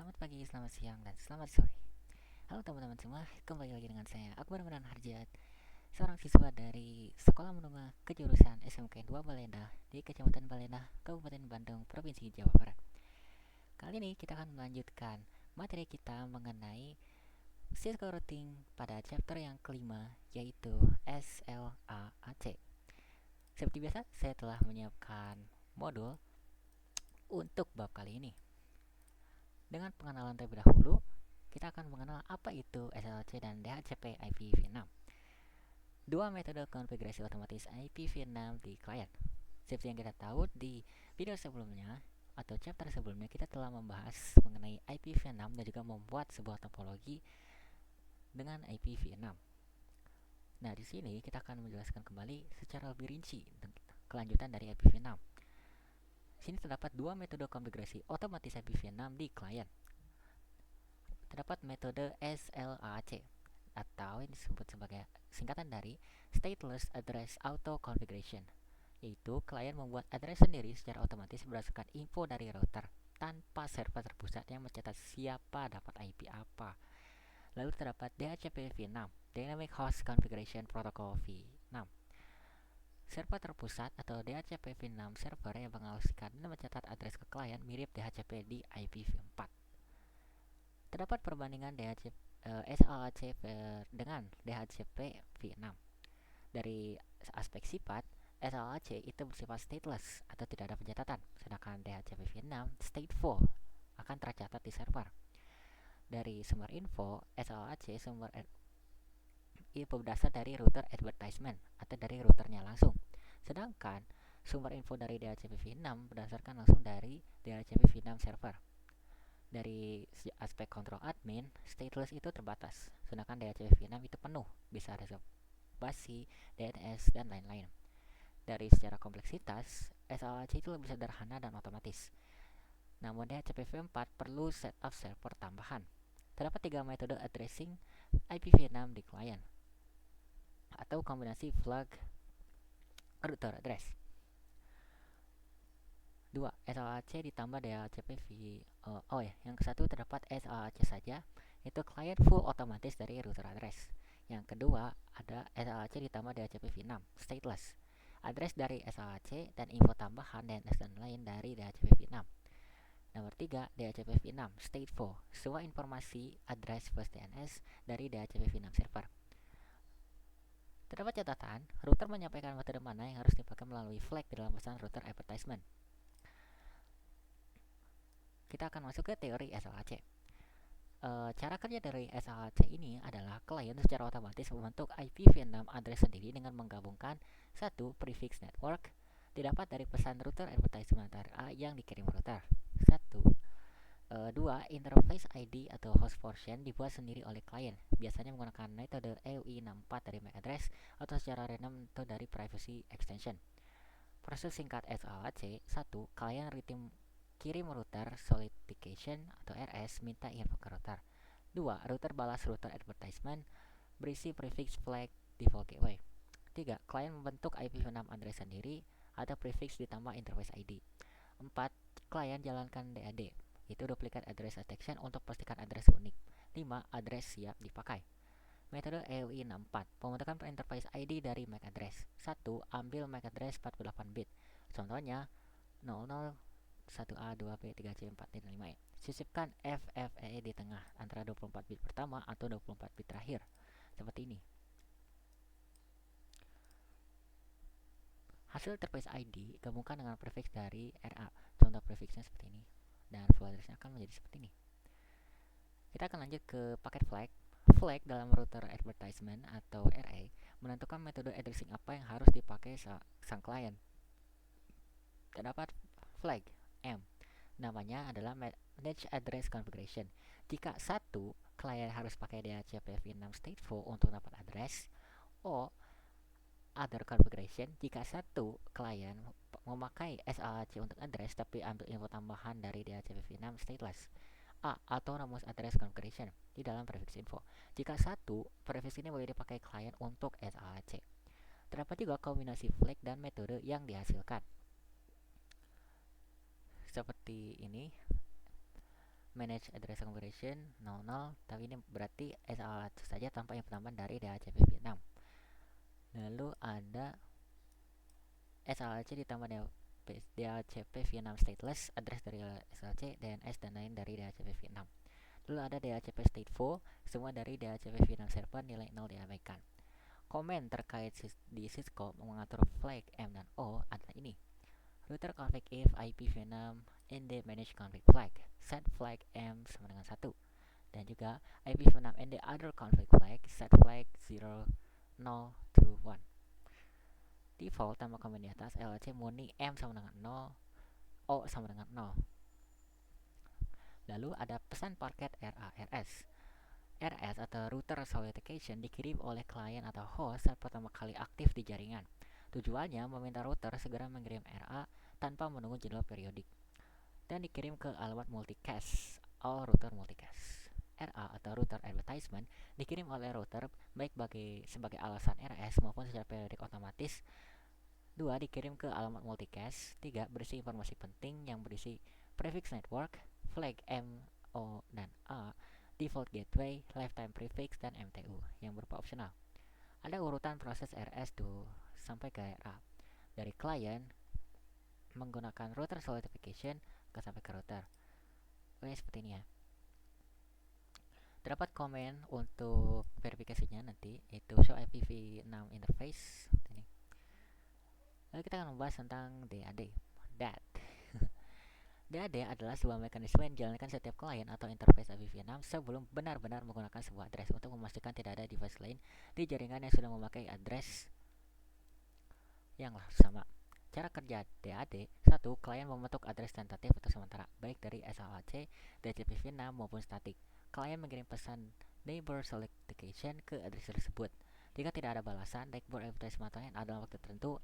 Selamat pagi, selamat siang, dan selamat sore. Halo teman-teman semua, kembali lagi dengan saya Akbar Medan Harjat, seorang siswa dari Sekolah Menengah Kejurusan SMK 2 Balenda di Kecamatan Balenda, Kabupaten Bandung, Provinsi Jawa Barat. Kali ini kita akan melanjutkan materi kita mengenai Cisco Routing pada chapter yang kelima, yaitu SLAAC. Seperti biasa, saya telah menyiapkan modul untuk bab kali ini. Dengan pengenalan terlebih dahulu, kita akan mengenal apa itu SLC dan DHCP IPv6. Dua metode konfigurasi otomatis IPv6 di klien. Seperti yang kita tahu di video sebelumnya atau chapter sebelumnya, kita telah membahas mengenai IPv6 dan juga membuat sebuah topologi dengan IPv6. Nah, di sini kita akan menjelaskan kembali secara lebih rinci kelanjutan dari IPv6. Di sini terdapat dua metode konfigurasi otomatis IPv6 di klien. Terdapat metode SLAAC atau yang disebut sebagai singkatan dari Stateless Address Auto Configuration, yaitu klien membuat address sendiri secara otomatis berdasarkan info dari router tanpa server terpusat yang mencatat siapa dapat IP apa. Lalu terdapat DHCP-v6, Dynamic Host Configuration Protocol v6. Server terpusat atau DHCP-v6 server yang mengalokasikan dan mencatat address ke klien mirip DHCP di IPv4. Terdapat perbandingan SLAC dengan DHCP v6. Dari aspek sifat, SLAC itu bersifat stateless atau tidak ada pencatatan, sedangkan DHCP v6 stateful akan tercatat di server. Dari sumber info, SLAC sumber info berasal dari router advertisement atau dari routernya langsung. Sedangkan sumber info dari DHCP v6 berdasarkan langsung dari DHCP v6 server. Dari aspek kontrol admin, stateless itu terbatas, sedangkan DHCP v6 itu penuh, bisa reservasi, DNS, dan lain-lain. Dari secara kompleksitas, SLAC itu lebih sederhana dan otomatis. Namun DHCP v4 perlu setup server tambahan. Terdapat tiga metode addressing IPv6 di klien, atau kombinasi flag router address. 2. SLAC ditambah DHCP yang ke satu terdapat SLAC saja, yaitu client full otomatis dari router address. Yang kedua ada SLAC ditambah DHCP v6 stateless, address dari SLAC dan info tambahan DNS dan lain dari DHCP v6. Nomor 3, DHCP v6 stateful, semua informasi address plus DNS dari DHCP v6 server. Terdapat catatan, router menyampaikan metode mana yang harus dipakai melalui flag di dalam pesan router advertisement. Kita akan masuk ke teori SLAC. Cara kerja dari SLAC ini adalah klien secara otomatis membentuk IPv6 address sendiri dengan menggabungkan satu prefix network didapat dari pesan router advertisement A yang dikirim router. 2. Interface ID atau host portion dibuat sendiri oleh klien, biasanya menggunakan metode EUI64 dari MAC address atau secara random atau dari privacy extension. Proses singkat SLAC. 1. Klien kirim router solicitation atau RS minta info ke router. 2. Router balas router advertisement berisi prefix flag default gateway. 3. Klien membentuk IPv6 address sendiri atau prefix ditambah interface ID. 4. Klien jalankan DAD, itu duplicate address detection untuk pastikan address unik. 5. Address siap dipakai. Metode EUI64, pembentukan interface ID dari MAC address. 1. Ambil MAC address 48 bit. Contohnya 00 1A, 2B, 3C, 4, dan 5E. Sisipkan FFEE di tengah antara 24 bit pertama atau 24 bit terakhir. Seperti ini. Hasil interface ID gabungkan dengan prefix dari RA. Contoh prefixnya seperti ini. Dan full addressnya akan menjadi seperti ini. Kita akan lanjut ke paket flag. Flag dalam router advertisement atau RA menentukan metode addressing apa yang harus dipakai sang klien. Terdapat flag M. Namanya adalah Manage Address Configuration. Jika satu, klien harus pakai DHCP v6 stateful untuk dapat address. O. Other Configuration. Jika satu, klien memakai SLAC untuk address tapi ambil info tambahan dari DHCP v6 stateless. A. Autonomous Address Configuration di dalam prefix info. Jika satu, prefix ini boleh dipakai klien untuk SLAC. Terdapat juga kombinasi flag dan metode yang dihasilkan. Seperti ini. manage address configuration 00, tapi ini berarti SLAC saja tanpa yang penambahan dari DHCP v6. Lalu ada SLAC ditambah DHCP v6 stateless, address dari SLAC, DNS dan lain dari DHCP v6. Lalu ada DHCP stateful, semua dari DHCP v6 server nilai 0 diabaikan. Komen terkait di syscall mengatur flag M dan O adalah ini. Router config if IPv6 nd manage config flag, set flag M sama dengan 1. Dan juga IPv6 nd other config flag, set flag 0, 0 to 1. Default tanpa komen di atas, LLC murni M sama dengan 0, O sama dengan 0. Lalu ada pesan paket RARS. RS atau Router Solicitation dikirim oleh klien atau host saat pertama kali aktif di jaringan. Tujuannya meminta router segera mengirim RA tanpa menunggu jadwal periodik, dan dikirim ke alamat multicast all router multicast. RA atau Router Advertisement dikirim oleh router baik sebagai alasan RS maupun secara periodik otomatis. 2. Dikirim ke alamat multicast. 3. Berisi informasi penting yang berisi prefix network, flag M, O, dan A, default gateway, lifetime prefix, dan MTU yang berupa opsional. Ada urutan proses RS tuh sampai ke RA. Dari klien menggunakan router solicitation sampai ke router. Oke, seperti ini ya. Terdapat komen untuk verifikasinya nanti, yaitu show IPv6 interface. Ini. Lalu kita akan membahas tentang DAD. DAD adalah sebuah mekanisme yang dijalankan setiap klien atau interface IPv6 sebelum benar-benar menggunakan sebuah address untuk memastikan tidak ada device lain di jaringan yang sudah memakai address yang sama. Cara kerja DAD: 1. Klien membentuk address tentatif atau sementara, baik dari SLAC, DHCP-v6 maupun statik. Klien mengirim pesan neighbor solicitation ke address tersebut. Jika tidak ada balasan, neighbor advertisement dalam waktu tertentu,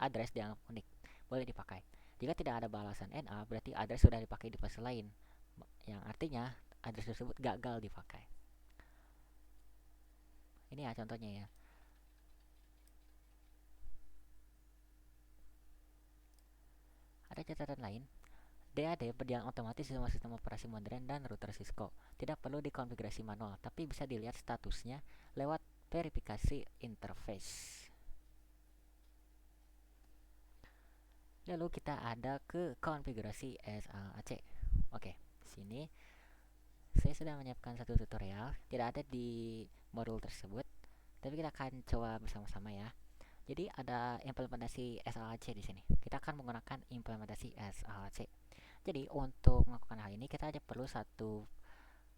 address dianggap unik, boleh dipakai. Jika tidak ada balasan NA, berarti address sudah dipakai di fase lain, yang artinya address tersebut gagal dipakai. Ini ya contohnya ya. Ada catatan lain. DAD berjalan otomatis di semua sistem operasi modern dan router Cisco. Tidak perlu dikonfigurasi manual, tapi bisa dilihat statusnya lewat verifikasi interface. Lalu kita ada ke konfigurasi SLAC. Oke, di sini saya sudah menyiapkan satu tutorial, tidak ada di modul tersebut, tapi kita akan coba bersama-sama ya. Jadi ada implementasi SLAC di sini. Kita akan menggunakan implementasi SLAC. Jadi untuk melakukan hal ini kita aja perlu satu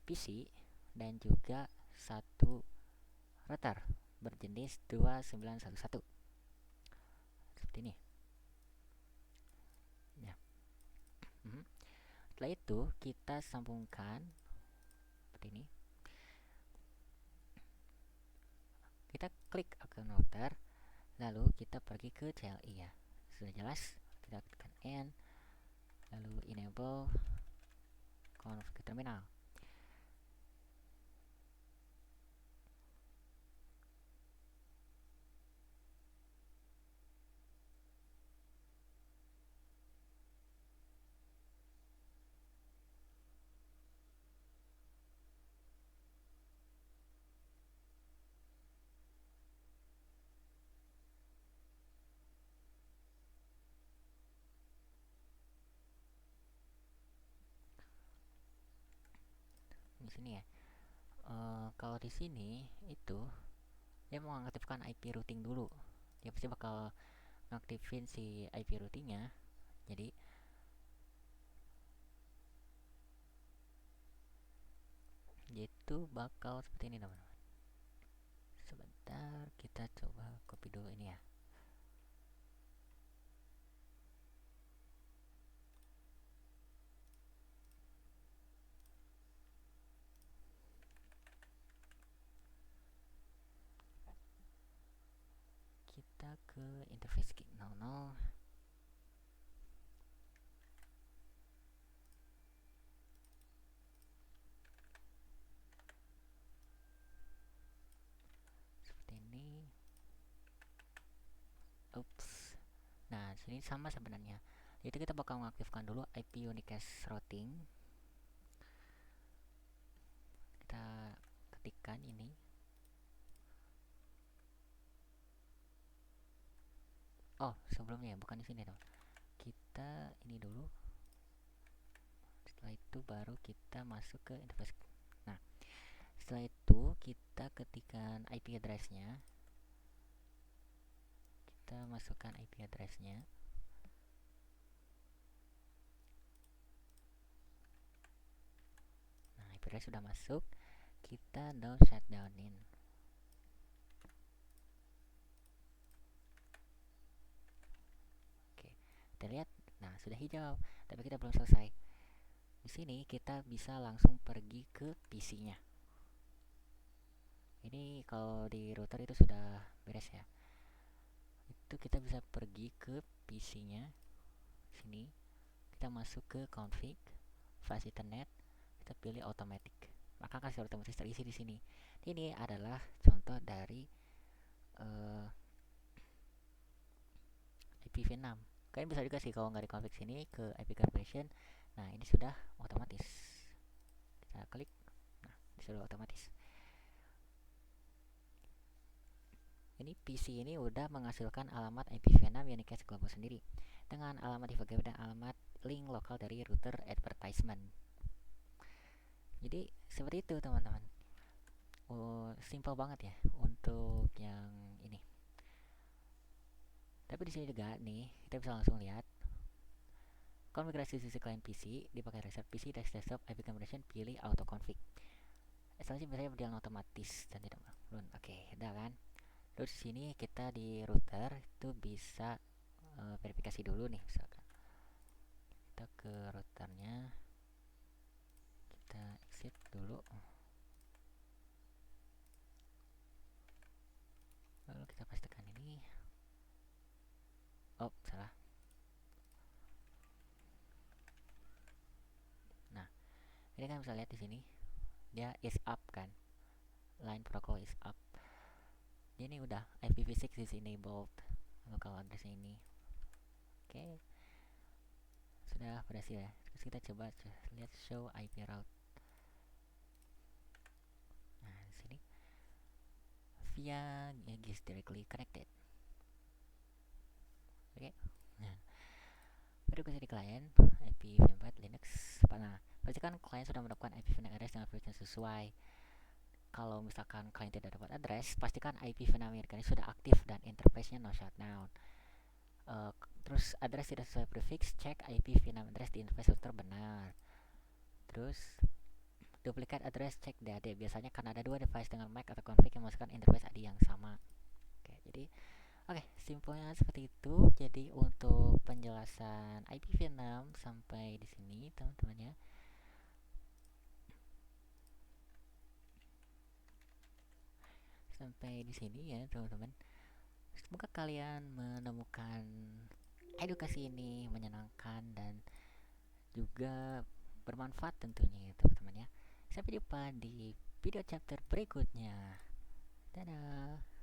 PC dan juga satu router berjenis 2911. Seperti ini. Ya. Setelah itu kita sambungkan seperti ini. Kita klik akun router, lalu kita pergi ke CLI ya. Sudah jelas, kita tekan N, lalu enable config terminal. Di sini ya. Kalau di sini itu dia mau mengaktifkan IP routing dulu. Dia pasti bakal ngaktifin si IP routingnya. Jadi itu bakal seperti ini teman-teman. Sebentar, kita coba copy dulu ini ya. Kita ke interface gig 00. Seperti ini. Oops. Nah, sini sama sebenarnya. Itu kita bakal mengaktifkan dulu IP unicast routing. Oh, sebelumnya bukan di sini dong. Kita ini dulu. Setelah itu baru kita masuk ke interface. Nah, setelah itu kita ketikkan IP address-nya. Kita masukkan IP address-nya. Nah, IP address sudah masuk. Kita down shutdownin. Oke, kita lihat. Nah, sudah hijau, tapi kita belum selesai. Di sini kita bisa langsung pergi ke PC-nya. Ini kalau di router itu sudah beres ya. Itu kita bisa pergi ke PC-nya. Sini kita masuk ke config, flash ethernet, kita pilih automatic. Maka kasih otomatis terisi di sini. Ini adalah contoh dari IPv6. Kalian bisa juga sih kalau nggak di config sini ke IP configuration. Nah, ini sudah otomatis. Kita klik. Nah, ini sudah otomatis. Ini PC ini udah menghasilkan alamat IPv6 Unicast Global sendiri dengan alamat IPv6 dan alamat link lokal dari router advertisement. Jadi seperti itu teman-teman. Oh, simple banget ya untuk yang ini. Tapi di sini juga nih kita bisa langsung lihat konfigurasi sisi klien PC dipakai reset PC desktop IP configuration pilih auto config. Instalasi biasanya berjalan otomatis dan tidak belum. Oke, udah kan. Terus di sini kita di router itu bisa verifikasi dulu nih, misalkan kita ke routernya, kita exit dulu, lalu kita pastikan ini. Oh, salah. Nah, ini kan bisa lihat di sini dia is up kan, line protocol is up. Jadi ini udah IPv6 is enabled local address ini. Oke, sudah berhasil ya. Terus kita coba lihat show IP route. Nah, di sini via GIS directly connected. Oke. Nah, verifikasi di klien IPv4 Linux. Nah, pastikan klien sudah mendapatkan IPv6 address dengan versi sesuai. Kalau misalkan klien tidak dapat address, pastikan IPv6 kalian sudah aktif dan interface-nya no shutdown. Terus address tidak sesuai prefix, cek IPv6 address di interface router benar. Terus duplicate address, cek DAD. Biasanya karena ada dua device dengan MAC atau config yang memasukkan interface ID yang sama. Oke, simpelnya seperti itu. Jadi untuk penjelasan IPv6 sampai di sini teman-teman ya. Sampai di sini ya teman-teman. Semoga kalian menemukan edukasi ini menyenangkan dan juga bermanfaat tentunya ya teman-teman ya. Sampai jumpa di video chapter berikutnya. Dadah.